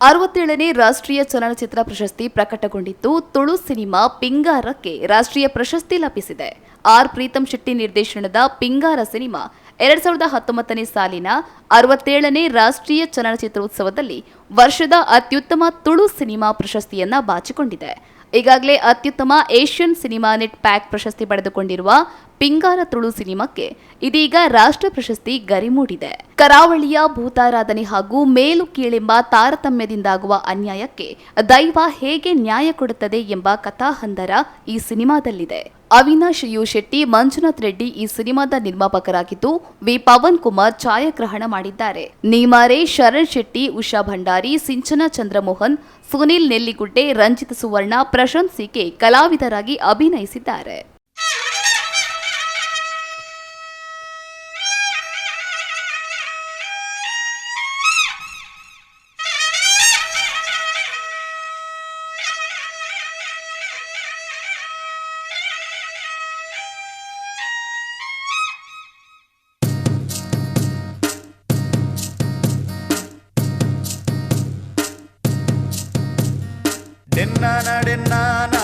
67ನೇ ರಾಷ್ಟ್ರೀಯ ಚಲನಚಿತ್ರ ಪ್ರಶಸ್ತಿ ಪ್ರಕಟಗೊಂಡಿದ್ದು ತುಳು ಸಿನಿಮಾ ಪಿಂಗಾರಕ್ಕೆ ರಾಷ್ಟ್ರೀಯ ಪ್ರಶಸ್ತಿ ಲಭಿಸಿದೆ. ಆರ್ ಪ್ರೀತಂ ಶೆಟ್ಟಿ ನಿರ್ದೇಶನದ ಪಿಂಗಾರ ಸಿನಿಮಾ 2019ನೇ ಸಾಲಿನ 67ನೇ ರಾಷ್ಟ್ರೀಯ ಚಲನಚಿತ್ರೋತ್ಸವದಲ್ಲಿ ವರ್ಷದ ಅತ್ಯುತ್ತಮ ತುಳು ಸಿನಿಮಾ ಪ್ರಶಸ್ತಿಯನ್ನ ಬಾಚಿಕೊಂಡಿದೆ. ಈಗಾಗಲೇ ಅತ್ಯುತ್ತಮ ಏಷ್ಯನ್ ಸಿನಿಮಾ ನೆಟ್ ಪ್ಯಾಕ್ ಪ್ರಶಸ್ತಿ ಪಡೆದುಕೊಂಡಿರುವ ಪಿಂಗಾರ ತುಳು ಸಿನಿಮಾಕ್ಕೆ ಇದೀಗ ರಾಷ್ಟ್ರ ಪ್ರಶಸ್ತಿ ಗರಿ ಮೂಡಿದೆ. ಕರಾವಳಿಯ ಭೂತಾರಾಧನೆ ಹಾಗೂ ಮೇಲು ಕೀಳೆಂಬ ತಾರತಮ್ಯದಿಂದಾಗುವ ಅನ್ಯಾಯಕ್ಕೆ ದೈವ ಹೇಗೆ ನ್ಯಾಯ ಕೊಡುತ್ತದೆ ಎಂಬ ಕಥಾಹಂದರ ಈ ಸಿನಿಮಾದಲ್ಲಿದೆ. ಅವಿನಾಶ್ ಯು ಶೆಟ್ಟಿ, ಮಂಜುನಾಥ್ ರೆಡ್ಡಿ ಈ ಸಿನಿಮಾದ ನಿರ್ಮಾಪಕರಾಗಿದ್ದು, ವಿ ಪವನ್ ಕುಮಾರ್ ಛಾಯಾಗ್ರಹಣ ಮಾಡಿದ್ದಾರೆ. ನೀಮಾರೆ, ಶರಣ್ ಶೆಟ್ಟಿ, ಉಷಾ ಭಂಡಾರಿ, ಸಿಂಚನಾ ಚಂದ್ರಮೋಹನ್, ಸುನಿಲ್ ನೆಲ್ಲಿಗುಡ್ಡೆ, ರಂಜಿತ್ ಸುವರ್ಣ, ಪ್ರಶಾಂತ್ ಸಿಕೆ ಕಲಾವಿದರಾಗಿ ಅಭಿನಯಿಸಿದ್ದಾರೆ. ಡೆನ್ನಾನ